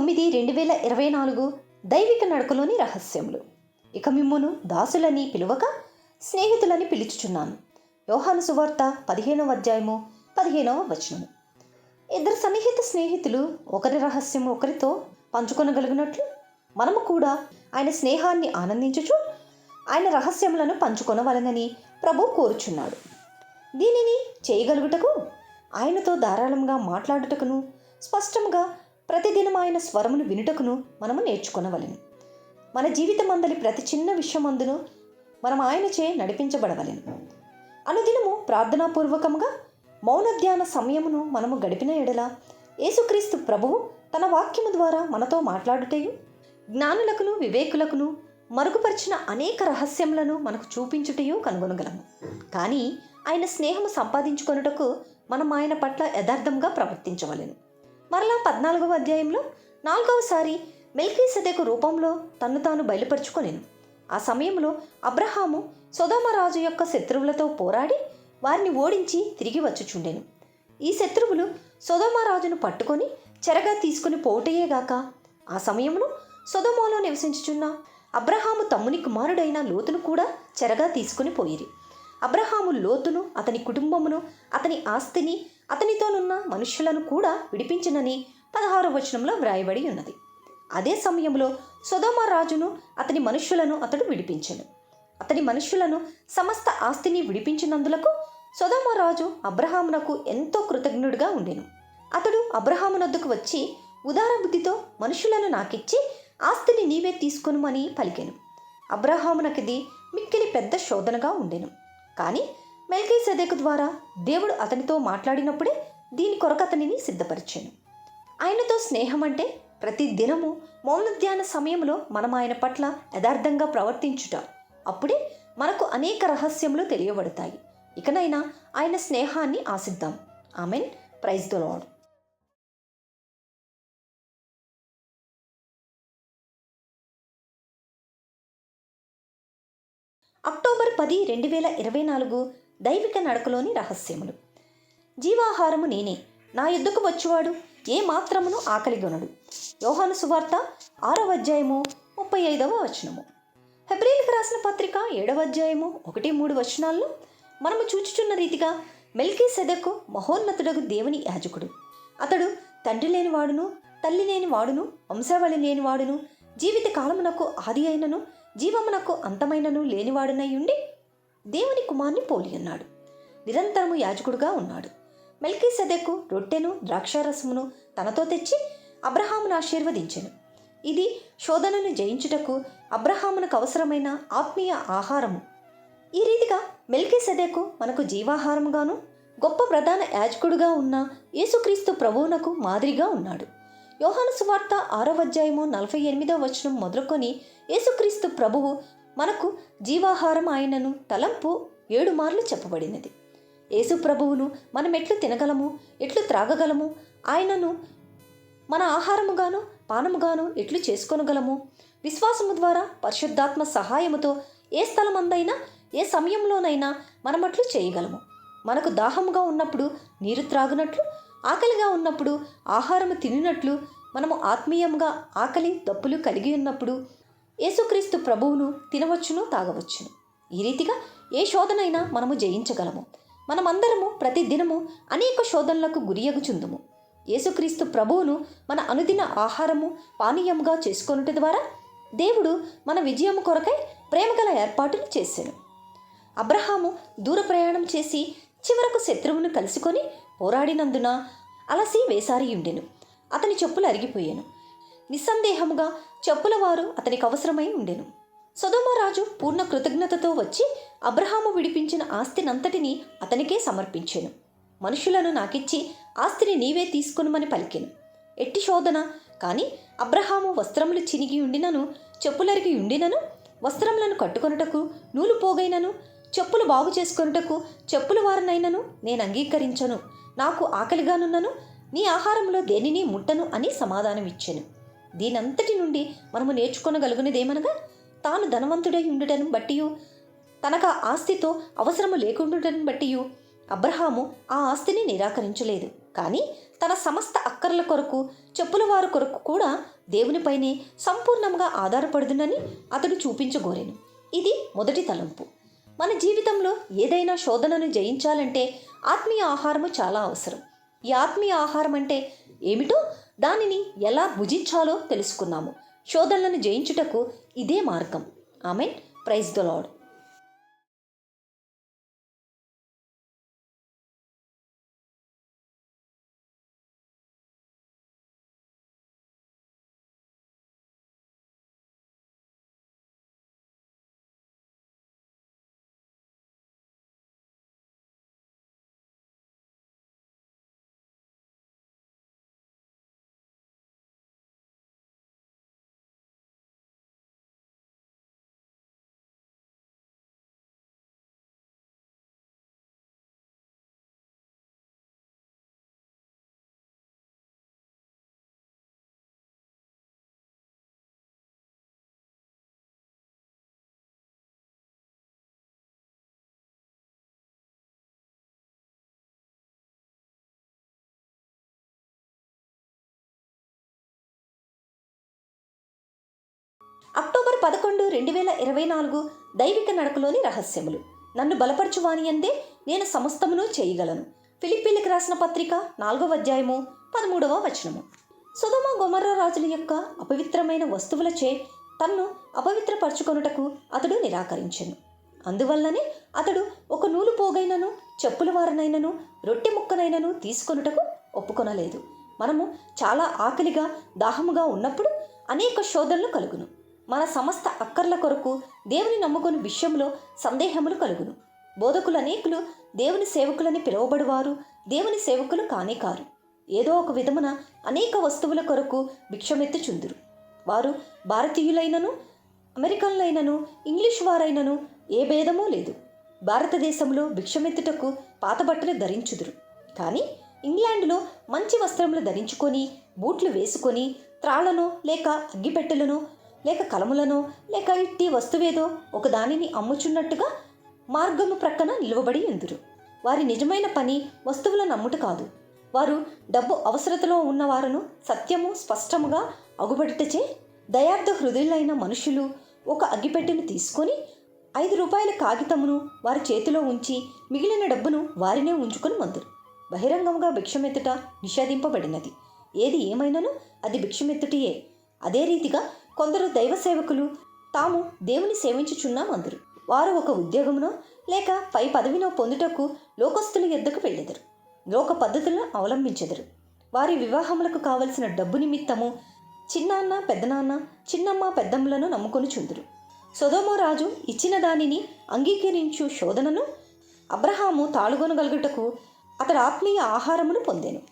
9/2024 దైవిక నడకలోని రహస్యములు. ఇక మిమ్మును దాసులని పిలువక స్నేహితులని పిలుచుచున్నాను. యోహాను సువార్త 15వ అధ్యాయము 15వ వచనము. ఇద్దరు సన్నిహిత స్నేహితులు ఒకరి రహస్యము ఒకరితో పంచుకొనగలిగినట్లు మనము కూడా ఆయన స్నేహాన్ని ఆనందించుచు ఆయన రహస్యములను పంచుకొనవలనని ప్రభు కోరుచున్నాడు. దీనిని చేయగలుగుటకు ఆయనతో ధారాళంగా మాట్లాడుటకును స్పష్టంగా ప్రతిదినం ఆయన స్వరమును వినుటకును మనము నేర్చుకొనవలెను. మన జీవితమందలి ప్రతి చిన్న విషయమందును మనం ఆయనచే నడిపించబడవలెను. అనుదినము ప్రార్థనాపూర్వకంగా మౌన ధ్యాన సమయమును మనము గడిపిన ఎడల యేసుక్రీస్తు ప్రభువు తన వాక్యము ద్వారా మనతో మాట్లాడుటయు జ్ఞానులకును వివేకులకును మరుగుపరిచిన అనేక రహస్యములను మనకు చూపించుటయు కనుగొనగలము. కానీ ఆయన స్నేహము సంపాదించుకొనుటకు మనం ఆయన పట్ల యథార్థంగా ప్రవర్తించవలెను. మరలా 14వ అధ్యాయంలో 4వసారి మెల్కీసెదెకు రూపంలో తన్ను తాను బయలుపరుచుకొనెను. ఆ సమయంలో అబ్రహాము సొదొమ రాజు యొక్క శత్రువులతో పోరాడి వారిని ఓడించి తిరిగి వచ్చుచుండెను. ఈ శత్రువులు సొదొమ రాజును పట్టుకొని చెరగా తీసుకుని పోవుటయేగాక ఆ సమయంలో సొదొమలో నివసించుచున్న అబ్రహాము తమ్ముని కుమారుడైన లోతును కూడా చెరగా తీసుకుని పోయిరి. అబ్రహాము లోతును, అతని కుటుంబమును, అతని ఆస్తిని, అతనితోనున్న మనుష్యులను కూడా విడిపించినని 16వ వచనంలో వ్రాయబడి ఉన్నది. అదే సమయంలో సొదొమ రాజును, అతని మనుష్యులను అతడు విడిపించెను. అతని మనుష్యులను సమస్త ఆస్తిని విడిపించినందులకు సొదొమ రాజు అబ్రహామునకు ఎంతో కృతజ్ఞుడిగా ఉండెను. అతడు అబ్రహామునొద్దకు వచ్చి ఉదార బుద్ధితో మనుష్యులను నాకిచ్చి ఆస్తిని నీవే తీసుకొనుమని పలికెను. అబ్రహామునకిది మిక్కిలి పెద్ద శోధనగా ఉండెను. కానీ మెల్కీసెదెకు ద్వారా దేవుడు అతనితో మాట్లాడినప్పుడే దీని కొరకు అతనిని సిద్ధపరిచాను. ఆయనతో స్నేహం అంటే ప్రతి దినము మౌన ధ్యాన సమయంలో మనం ఆయన పట్ల యథార్థంగా ప్రవర్తించుట. అప్పుడే మనకు అనేక రహస్యములు తెలియబడతాయి. ఇకనైనా ఆయన స్నేహాన్ని ఆశిద్దాం. Amen. Praise the lord. October 10, 2024 దైవిక నడకలోని రహస్యములు. జీవాహారము నేనే, నా యొద్దకు వచ్చువాడు ఏ మాత్రమును ఆకలిగొనడు. యోహాను సువార్త 6వ అధ్యాయము 35వ వచనము. హెబ్రీయులకు రాసిన పత్రిక 7వ అధ్యాయము 1-3 వచనాల్లో మనము చూచుచున్న రీతిగా మెల్కీసెదెకు మహోన్నతుడగు దేవుని యాజకుడు. అతడు తండ్రి లేనివాడును, తల్లి లేనివాడును, వంశావళి లేనివాడును, జీవిత కాలమునకు ఆది అయినను జీవమునకు అంతమైనను లేనివాడునై ఉండి దేవుని కుమారుని పోలి ఉన్నాడు. నిరంతరము యాజకుడుగా ఉన్నాడు. మెల్కీసెదెకు రొట్టెను ద్రాక్షారసమును తనతో తెచ్చి అబ్రహామును ఆశీర్వదించెను. ఇది శోధనను జయించుటకు అబ్రహామునకు అవసరమైన ఆత్మీయ ఆహారము. ఈ రీతిగా మెల్కీసెదెకు మనకు జీవాహారముగాను గొప్ప ప్రధాన యాజకుడుగా ఉన్న యేసుక్రీస్తు ప్రభువునకు మాదిరిగా ఉన్నాడు. యోహాను సువార్త 6వ అధ్యాయము 48వ వచనం మొదలుకొని యేసుక్రీస్తు ప్రభువు మనకు జీవాహారం ఆయనను తలంపు 7 మార్లు చెప్పబడినది. యేసు ప్రభువును మనం ఎట్లు తినగలము, ఎట్లు త్రాగగలము, ఆయనను మన ఆహారముగాను పానముగాను ఎట్లు చేసుకొనగలము, విశ్వాసము ద్వారా పరిశుద్ధాత్మ సహాయముతో ఏ స్థలమందైనా ఏ సమయంలోనైనా మనమట్లు చేయగలము. మనకు దాహముగా ఉన్నప్పుడు నీరు త్రాగునట్లు, ఆకలిగా ఉన్నప్పుడు ఆహారము తినినట్లు, మనము ఆత్మీయంగా ఆకలి దప్పులు కలిగి ఉన్నప్పుడు యేసుక్రీస్తు ప్రభువును తినవచ్చును, తాగవచ్చును. ఈ రీతిగా ఏ శోధనైనా మనము జయించగలము. మనమందరము ప్రతి దినము అనేక శోధనలకు గురియగుచుందుము. యేసుక్రీస్తు ప్రభువును మన అనుదిన ఆహారము పానీయముగా చేసుకొనుట ద్వారా దేవుడు మన విజయము కొరకై ప్రేమగల ఏర్పాటును చేశాను. అబ్రహాము దూర ప్రయాణం చేసి చివరకు శత్రువును కలుసుకొని పోరాడినందున అలసి వేసారియుండెను. అతని చెప్పులు అరిగిపోయాను. నిస్సందేహముగా చెప్పుల వారు అతనికి అవసరమై ఉండెను. సొదొమ రాజు పూర్ణ కృతజ్ఞతతో వచ్చి అబ్రహాము విడిపించిన ఆస్తినంతటినీ అతనికే సమర్పించెను. మనుషులను నాకిచ్చి ఆస్తిని నీవే తీసుకొనుమని పలికెను. ఎట్టి శోధన! కానీ అబ్రహాము వస్త్రములు చినిగి ఉండినను, చెప్పులరిగి ఉండినను, వస్త్రములను కట్టుకొనుటకు నూలు పోగైనను, చెప్పులు బాగు చేసుకొనుటకు చెప్పుల వారినైనను నేను అంగీకరించను. నాకు ఆకలిగానున్నను, నీ ఆహారంలో దేనిని ముట్టను అని సమాధానమిచ్చెను. దీనంతటి నుండి మనము నేర్చుకొనగలుగునదేమనగా, తాను ధనవంతుడై ఉండుటను బట్టియు తనకు ఆస్తితో అవసరము లేకుండుటను బట్టియు అబ్రహాము ఆ ఆస్తిని నిరాకరించలేదు. కానీ తన సమస్త అక్కర్ల కొరకు చెప్పుల వారి కొరకు కూడా దేవునిపైనే సంపూర్ణంగా ఆధారపడుదునని అతడు చూపించగోరెను. ఇది మొదటి తలంపు. మన జీవితంలో ఏదైనా శోధనను జయించాలంటే ఆత్మీయ ఆహారము చాలా అవసరం. ఈ ఆత్మీయ ఆహారం అంటే ఏమిటో, దానిని ఎలా భుజించాలో తెలుసుకున్నాము. శోధనలను జయించుటకు ఇదే మార్గం. Amen. Praise the lord. October 11, 2024 దైవిక నడకలోని రహస్యములు. నన్ను బలపరచువాని అందే నేను సమస్తమును చేయగలను. ఫిలిప్పీలకు రాసిన పత్రిక 4వ అధ్యాయము 13వ వచనము. సొదొమ గొమొర్రా రాజుల యొక్క అపవిత్రమైన వస్తువులచే తన్ను అపవిత్రపరచుకొనుటకు అతడు నిరాకరించెను. అందువల్లనే అతడు ఒక నూలు పోగైనను, చెప్పుల వారనైనను, రొట్టె ముక్కనైనను తీసుకొనుటకు ఒప్పుకొనలేదు. మనము చాలా ఆకలిగా, దాహముగా ఉన్నప్పుడు అనేక శోధనలు కలుగును. మన సమస్త అక్కర్ల కొరకు దేవుని నమ్ముకొని విషయంలో సందేహములు కలుగును. బోధకులు అనేకులు దేవుని సేవకులని పిలువబడువారు దేవుని సేవకులు కానే కారు. ఏదో ఒక విధమున అనేక వస్తువుల కొరకు భిక్షమెత్తుచుందురు. వారు భారతీయులైనను, అమెరికన్లైనను, ఇంగ్లీష్ వారైనను ఏ భేదమూ లేదు. భారతదేశంలో భిక్షమెత్తుటకు పాత బట్టలు ధరించుదురు. కానీ ఇంగ్లాండ్లో మంచి వస్త్రములు ధరించుకొని, బూట్లు వేసుకొని, త్రాళ్లనో లేక అగ్గిపెట్టెలను లేక కలములను లేక ఇట్టి వస్తువేదో ఒక దానిని అమ్ముచున్నట్టుగా మార్గము ప్రక్కన నిలువబడి ఉందురు. వారి నిజమైన పని వస్తువులను అమ్ముట కాదు. వారు డబ్బు అవసరతలో ఉన్నవారును సత్యము స్పష్టముగా అగుబడిటచే దయార్థ హృదయులైన మనుషులు ఒక అగ్గిపెట్టెను తీసుకొని 5 రూపాయల కాగితమును వారి చేతిలో ఉంచి మిగిలిన డబ్బును వారినే ఉంచుకొని మందురు. బహిరంగంగా భిక్షమెత్తుట నిషేధింపబడినది. ఏది ఏమైనను అది భిక్షమెత్తుటియే. అదే రీతిగా కొందరు దైవ సేవకులు తాము దేవుని సేవించుచున్నామందరు. వారు ఒక ఉద్యోగమునో లేక పై పదవినో పొందుటకు లోకస్తుల యొద్దకు వెళ్ళెదరు. లోక పద్ధతులను అవలంబించెదరు. వారి వివాహములకు కావలసిన డబ్బు నిమిత్తము చిన్నాన్న పెద్దనాన్న, చిన్నమ్మ పెద్దమ్మలను నమ్ముకొనుచుందురు. సొదొమ రాజు ఇచ్చిన దానిని అంగీకరించు శోధనను అబ్రహాము తాళుగొనగలుగుటకు అతడు ఆత్మీయ ఆహారమును పొందెను.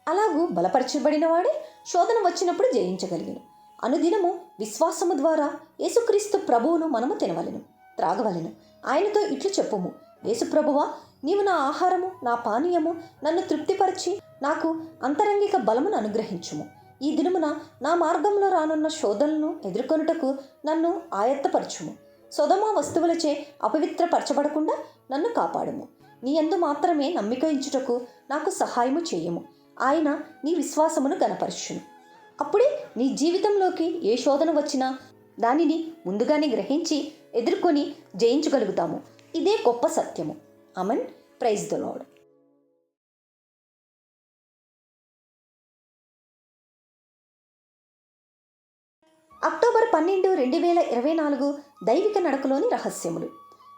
అలాగూ బలపరచబడినవాడే శోధన వచ్చినప్పుడు జయించగలిగెను. అనుదినము విశ్వాసము ద్వారా యేసుక్రీస్తు ప్రభువును మనము తినవలెను, త్రాగవలెను. ఆయనతో ఇట్లు చెప్పుము: యేసు ప్రభువా, నీవు నా ఆహారము, నా పానీయము, నన్ను తృప్తిపరిచి నాకు అంతరంగిక బలమును అనుగ్రహించుము. ఈ దినమున నా మార్గంలో రానున్న శోధనలను ఎదుర్కొనుటకు నన్ను ఆయత్తపరచుము. సొదొమ వస్తువులచే అపవిత్రపరచబడకుండా నన్ను కాపాడుము. నీ యందు మాత్రమే నమ్మిక ఉంచుటకు నాకు సహాయము చేయము. ఆయన నీ విశ్వాసమును గణపరచును. అప్పుడే నీ జీవితంలోకి ఏ శోధన వచ్చినా దానిని ముందుగానే గ్రహించి ఎదుర్కొని జయించగలుగుతాము. ఇదే గొప్ప సత్యము. Amen. Praise the lord. October 12, 2024 దైవిక నడకలోని రహస్యములు.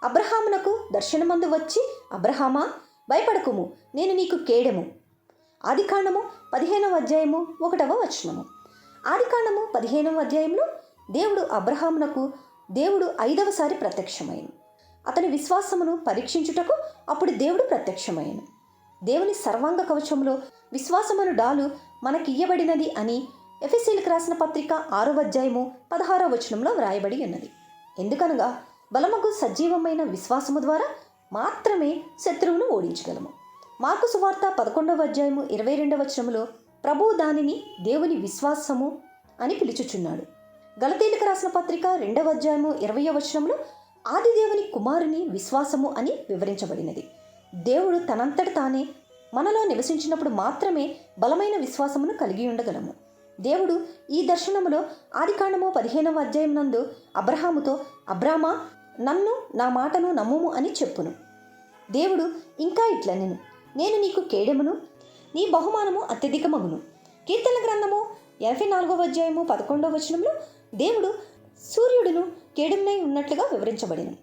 అబ్రహామునకు దర్శనమందు వచ్చి, అబ్రహామా, భయపడకుము, నేను నీకు కేడెము. ఆదికాండము 15వ అధ్యాయము 1వ వచనము. ఆదికాండము 15వ అధ్యాయంలో దేవుడు అబ్రహామునకు 5వసారి ప్రత్యక్షమైను. అతని విశ్వాసమును పరీక్షించుటకు అప్పుడు దేవుడు ప్రత్యక్షమైను. దేవుని సర్వాంగ కవచంలో విశ్వాసమను డాలు మనకియ్యబడినది అని ఎఫెసీయులకు రాసిన పత్రిక 6వ అధ్యాయము 16వ వచనంలో వ్రాయబడి ఉన్నది. ఎందుకనగా బలమగు సజీవమైన విశ్వాసము ద్వారా మాత్రమే శత్రువును ఓడించగలము. మార్కు సువార్త 11వ అధ్యాయము 22వ వచనములో ప్రభువు దానిని దేవుని విశ్వాసము అని పిలుచుచున్నాడు. గలతీయులకు రాసిన పత్రిక 2వ అధ్యాయము 20వ వచనంలో ఆది దేవుని కుమారుని విశ్వాసము అని వివరించబడినది. దేవుడు తనంతట తానే మనలో నివసించినప్పుడు మాత్రమే బలమైన విశ్వాసమును కలిగి ఉండగలము. దేవుడు ఈ దర్శనములో ఆదికాండము 15వ అధ్యాయం నందు అబ్రహాముతో, అబ్రామా, నన్ను నా మాటను నమ్ముము అని చెప్పును. దేవుడు ఇంకా ఇట్లనెను, నేను నీకు కేడెమును, నీ బహుమానము అత్యధికమగును. కీర్తన గ్రంథము 84వ అధ్యాయము 11వ వచనంలో దేవుడు సూర్యుడును కేడెమునై ఉన్నట్లుగా వివరించబడిను.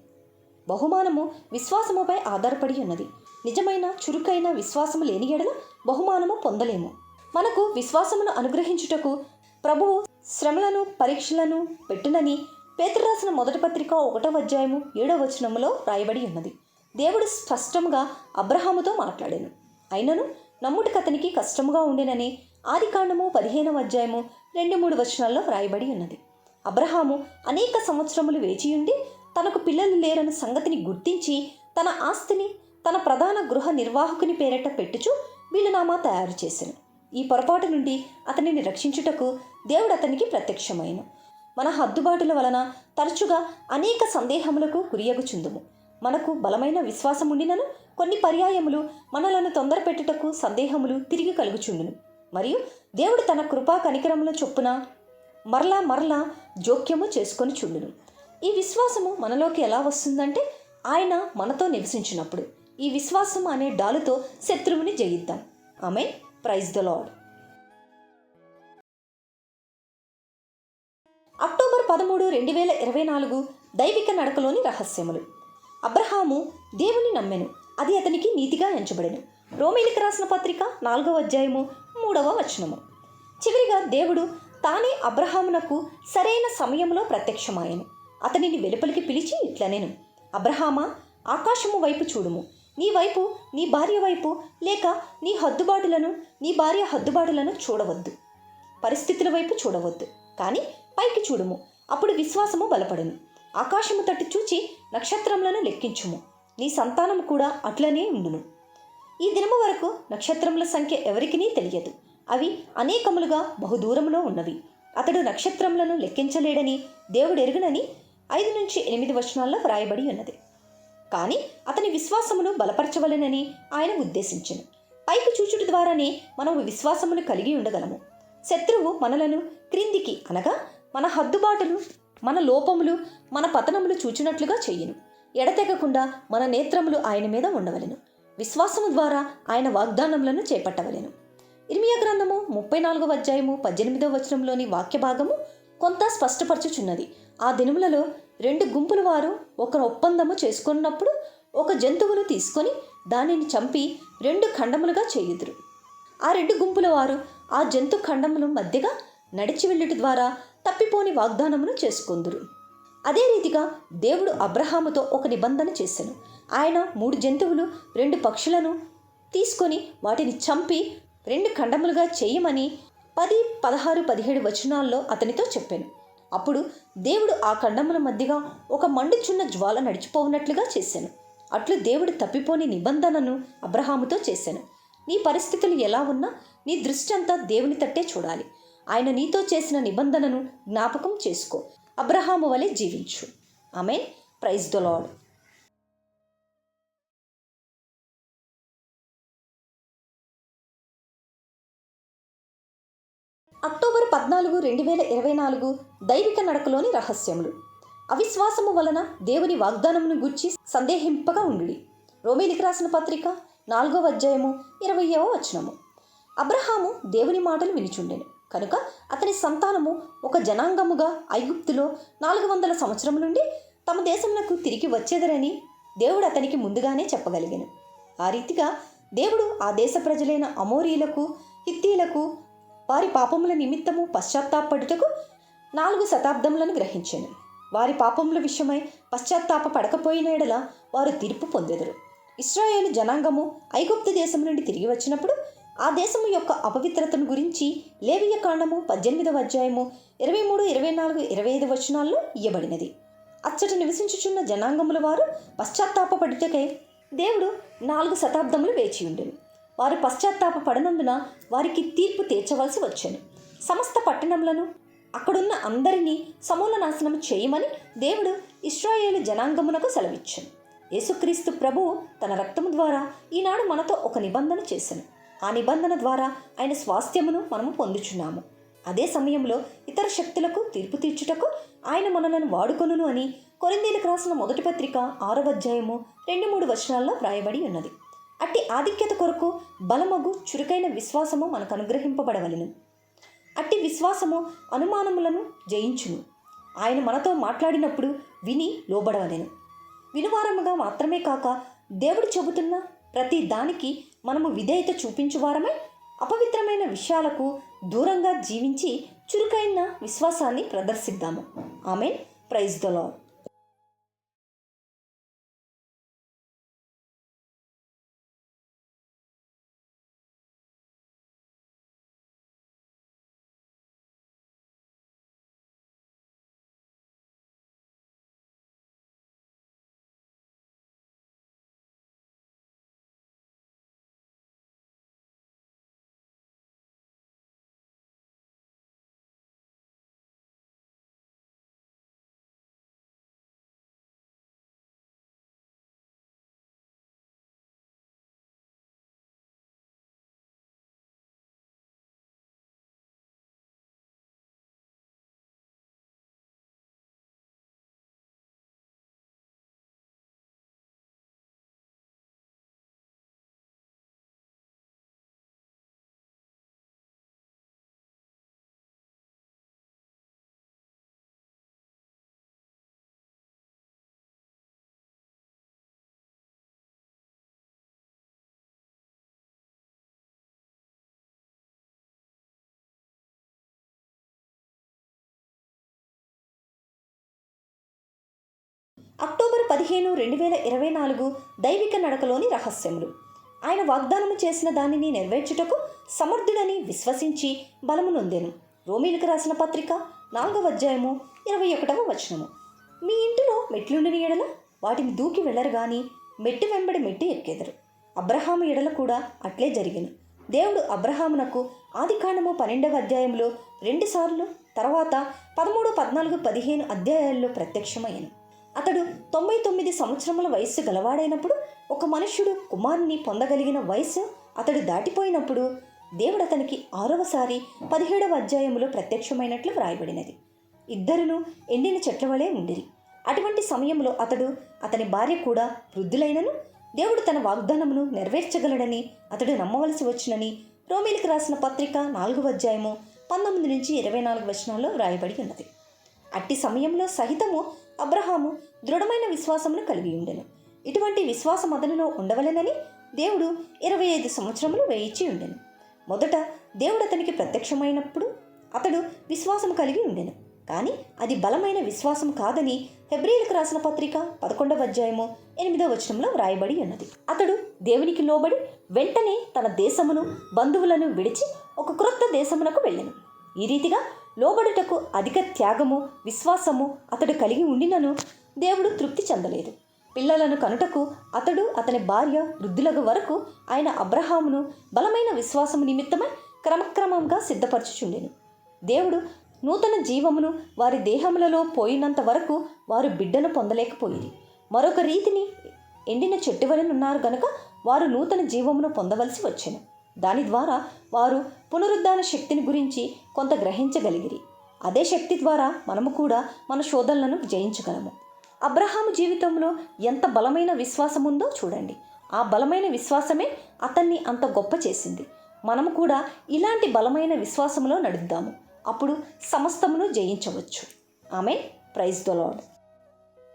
బహుమానము విశ్వాసముపై ఆధారపడి ఉన్నది. నిజమైన చురుకైన విశ్వాసము లేని ఎడల బహుమానము పొందలేము. మనకు విశ్వాసమును అనుగ్రహించుటకు ప్రభువు శ్రమలను పరీక్షలను పెట్టునని పేతురు రాసిన మొదటి పత్రిక 1వ అధ్యాయము 7వ వచనములో రాయబడి ఉన్నది. దేవుడు స్పష్టంగా అబ్రహాముతో మాట్లాడాను. అయినను నమ్ముటకు అతనికి కష్టముగా ఉండెనని ఆదికాండము 15వ అధ్యాయము 2-3 వచనాల్లో రాయబడి ఉన్నది. అబ్రహాము అనేక సంవత్సరములు వేచియుండి తనకు పిల్లలు లేరని సంగతిని గుర్తించి తన ఆస్తిని తన ప్రధాన గృహ నిర్వాహకుని పేరట పెట్టుచు వీలునామా తయారు చేశాను. ఈ పొరపాటు నుండి అతనిని రక్షించుటకు దేవుడు అతనికి ప్రత్యక్షమైన. మన హద్దుబాటుల వలన తరచుగా అనేక సందేహములకు గురియగుచుందుము. మనకు బలమైన విశ్వాసం ఉండినను కొన్ని పర్యాయములు మనలను తొందరపెట్టుటకు సందేహములు తిరిగి కలుగుచుండును. మరియు దేవుడు తన కృపా కనికరముల చొప్పున మరలా జోక్యము చేసుకొని చుండును. ఈ విశ్వాసము మనలోకి ఎలా వస్తుందంటే ఆయన మనతో నివసించినప్పుడు. ఈ విశ్వాసం అనే డాలుతో శత్రువుని జయిద్దాం. ఆమేన్. Praise the lord. అక్టోబర్ 13, 2024 దైవిక నడకలోని రహస్యములు. అబ్రహాము దేవుని నమ్మెను, అది అతనికి నీతిగా ఎంచబడెను. రోమీయులకు రాసిన పత్రిక 4వ అధ్యాయము 3వ వచనము. చివరిగా దేవుడు తానే అబ్రహామునకు సరైన సమయంలో ప్రత్యక్షమాయెను. అతనిని వెలుపలికి పిలిచి ఇట్లనెను, అబ్రహామా, ఆకాశము వైపు చూడుము. నీ వైపు, నీ భార్య వైపు, లేక నీ భార్య హద్దుబాటులను చూడవద్దు. పరిస్థితుల వైపు చూడవద్దు, కానీ పైకి చూడుము. అప్పుడు విశ్వాసము బలపడును. ఆకాశము తట్టు చూచి నక్షత్రములను లెక్కించుము. నీ సంతానము కూడా అట్లనే ఉండును. ఈ దినము వరకు నక్షత్రముల సంఖ్య ఎవరికినీ తెలియదు. అవి అనేకములుగా బహుదూరములో ఉన్నవి. అతడు నక్షత్రములను లెక్కించలేడని దేవుడు ఎరుగునని 5-8 వచనాల్లో వ్రాయబడి ఉన్నది. కానీ అతని విశ్వాసమును బలపరచవలెనని ఆయన ఉద్దేశించెను. పైకి చూచుట ద్వారానే మనము విశ్వాసమును కలిగి ఉండగలము. శత్రువు మనలను క్రిందికి, అనగా మన హద్దుబాటులు, మన లోపములు, మన పతనములు చూచినట్లుగా చెయ్యును. ఎడతెగకుండా మన నేత్రములు ఆయన మీద ఉండవలెను. విశ్వాసము ద్వారా ఆయన వాగ్దానములను చేపట్టవలెను. ఇర్మియా గ్రంథము 34వ అధ్యాయము 18వ వచనంలోని వాక్య భాగము కొంత స్పష్టపరచుచున్నది. ఆ దినములలో 2 గుంపుల వారు ఒక ఒప్పందము చేసుకున్నప్పుడు ఒక జంతువును తీసుకొని దానిని చంపి 2 ఖండములుగా చేయుదురు. ఆ 2 గుంపుల వారు ఆ జంతు ఖండముల మధ్యగా నడిచి వెళ్ళుట ద్వారా తప్పిపోని వాగ్దానమును చేసుకొందురు. అదే రీతిగా దేవుడు అబ్రహాముతో ఒక నిబంధన చేసెను. ఆయన 3 జంతువులు 2 పక్షులను తీసుకొని వాటిని చంపి 2 ఖండములుగా చేయమని 10, 16, 17 వచనాల్లో అతనితో చెప్పాను. అప్పుడు దేవుడు ఆ ఖండముల మధ్యగా ఒక మండుచున్న జ్వాల నడిచిపోవునట్లుగా చేశాను. అట్లు దేవుడు తప్పిపోని నిబంధనను అబ్రహాముతో చేశాను. నీ పరిస్థితులు ఎలా ఉన్నా నీ దృష్టి అంతా దేవుని తట్టే చూడాలి. ఆయన నీతో చేసిన నిబంధనను జ్ఞాపకం చేసుకో. అబ్రహాము వలె జీవించు. ఆమేన్. Praise the lord. అక్టోబర్ 14, 2024 దైవిక నడకలోని రహస్యములు. అవిశ్వాసము వలన దేవుని వాగ్దానమును గూర్చి సందేహింపగా ఉండుడి. రోమీయులకు రాసిన పత్రిక 4వ అధ్యాయము 20వ వచనము. అబ్రహాము దేవుని మాటలు వినిచుండెను కనుక అతని సంతానము ఒక జనాంగముగా ఐగుప్తులో 400 సంవత్సరముల నుండి తమ దేశమునకు తిరిగి వచ్చేదరని దేవుడు అతనికి ముందుగానే చెప్పగలిగాను. ఆ రీతిగా దేవుడు ఆ దేశ ప్రజలైన అమోరీలకు, హిత్తీలకు వారి పాపముల నిమిత్తము పశ్చాత్తాపడుటకు 4 శతాబ్దములను గ్రహించాను. వారి పాపముల విషయమై పశ్చాత్తాప పడకపోయిన ఎడల వారు తీర్పు పొందెదరు. ఇశ్రాయేలు జనాంగము ఐగుప్తు దేశం నుండి తిరిగి వచ్చినప్పుడు ఆ దేశము యొక్క అపవిత్రతను గురించి లేవియ కాండము 18వ అధ్యాయము 23, 24, 25 వచనాల్లో ఇయ్యబడినది. అచ్చట నివసించుచున్న జనాంగముల వారు పశ్చాత్తాపపడుటకై దేవుడు 4 శతాబ్దములు వేచి ఉండెను. వారు పశ్చాత్తాప పడనందున వారికి తీర్పు తీర్చవలసి వచ్చెను. సమస్త పట్టణములను, అక్కడున్న అందరినీ సమూల నాశనం చేయమని దేవుడు ఇశ్రాయేలు జనాంగమునకు సెలవిచ్చెను. యేసుక్రీస్తు ప్రభువు తన రక్తము ద్వారా ఈనాడు మనతో ఒక నిబంధన చేసెను. ఆ నిబంధన ద్వారా ఆయన స్వాస్థ్యమును మనము పొందుచున్నాము. అదే సమయంలో ఇతర శక్తులకు తీర్పు తీర్చుటకు ఆయన మనలను వాడుకొనును అని కొరింథీయులకు రాసిన మొదటి పత్రిక 6వ అధ్యాయము 2-3 వచనాల్లో వ్రాయబడి ఉన్నది. అట్టి ఆధిక్యత కొరకు బలమగు చురుకైన విశ్వాసము మనకు అనుగ్రహింపబడవలెను. అట్టి విశ్వాసము అనుమానములను జయించును. ఆయన మనతో మాట్లాడినప్పుడు విని లోబడవలెను. వినువారముగా మాత్రమే కాక దేవుడు చెబుతున్న ప్రతి దానికి మనము విధేయత చూపించువారమై అపవిత్రమైన విషయాలకు దూరంగా జీవించి చురుకైన విశ్వాసాన్ని ప్రదర్శిద్దాము. ఆమేన్. Praise the lord. అక్టోబర్ 15, 2024 దైవిక నడకలోని రహస్యములు. ఆయన వాగ్దానము చేసిన దానిని నెరవేర్చుటకు సమర్థుడని విశ్వసించి బలము నొందెను. రోమీయులకు రాసిన పత్రిక 4వ అధ్యాయము 21వ వచనము. మీ ఇంటిలో మెట్లుండిన ఎడల వాటిని దూకి వెళ్ళరు గాని మెట్టు వెంబడి మెట్టు ఎక్కెదరు. అబ్రహాము ఎడల కూడా అట్లే జరిగెను. దేవుడు అబ్రహామునకు ఆదికాండము 12వ అధ్యాయంలో 2 సార్లు, తర్వాత 13, 14, 15 అధ్యాయాల్లో ప్రత్యక్షమయ్యను. అతడు 99 సంవత్సరముల వయస్సు గలవాడైనప్పుడు ఒక మనుష్యుడు కుమారుని పొందగలిగిన వయస్సు అతడు దాటిపోయినప్పుడు దేవుడు అతనికి 6వసారి 17వ అధ్యాయములో ప్రత్యక్షమైనట్లు వ్రాయబడినది. ఇద్దరును ఎండిన చెట్ల వలె ఉండిరి. అటువంటి సమయంలో అతడు, అతని భార్య కూడా వృద్ధులైనను దేవుడు తన వాగ్దానమును నెరవేర్చగలడని అతడు నమ్మవలసి వచ్చునని రోమీయులకు రాసిన పత్రిక 4వ అధ్యాయము 19-24 వచనాల్లో వ్రాయబడి ఉన్నది. అట్టి సమయంలో సహితము అబ్రహాము దృఢమైన విశ్వాసమును కలిగి ఉండెను. ఇటువంటి విశ్వాసం అతనిలో ఉండవలెనని దేవుడు 25 సంవత్సరములు వేయించి ఉండెను. మొదట దేవుడు అతనికి ప్రత్యక్షమైనప్పుడు అతడు విశ్వాసం కలిగి ఉండెను. కానీ అది బలమైన విశ్వాసం కాదని హెబ్రీయులకు రాసిన పత్రిక 11వ అధ్యాయము 8వ వచనంలో వ్రాయబడి ఉన్నది. అతడు దేవునికి లోబడి వెంటనే తన దేశమును బంధువులను విడిచి ఒక క్రొత్త దేశమునకు వెళ్ళెను. ఈ రీతిగా లోబడుటకు అధిక త్యాగము, విశ్వాసము అతడు కలిగి ఉండినను దేవుడు తృప్తి చెందలేదు. పిల్లలను కనుటకు అతడు, అతని భార్య వృద్ధులకు వరకు ఆయన అబ్రహామును బలమైన విశ్వాసము నిమిత్తమై క్రమక్రమంగా సిద్ధపరచుచుండెను. దేవుడు నూతన జీవమును వారి దేహములలో పోయినంత వరకు వారు బిడ్డను పొందలేకపోయింది. మరొక రీతిని ఎండిన చెట్టు వలెనున్నారు గనుక వారు నూతన జీవమును పొందవలసి వచ్చెను. దాని ద్వారా వారు పునరుద్ధాన శక్తిని గురించి కొంత గ్రహించగలిగిరి. అదే శక్తి ద్వారా మనము కూడా మన శోధనలను జయించగలము. అబ్రహాము జీవితంలో ఎంత బలమైన విశ్వాసం ఉందో చూడండి. ఆ బలమైన విశ్వాసమే అతన్ని అంత గొప్ప చేసింది. మనము కూడా ఇలాంటి బలమైన విశ్వాసంలో నడుద్దాము. అప్పుడు సమస్తమును జయించవచ్చు. ఆమేన్. Praise the lord.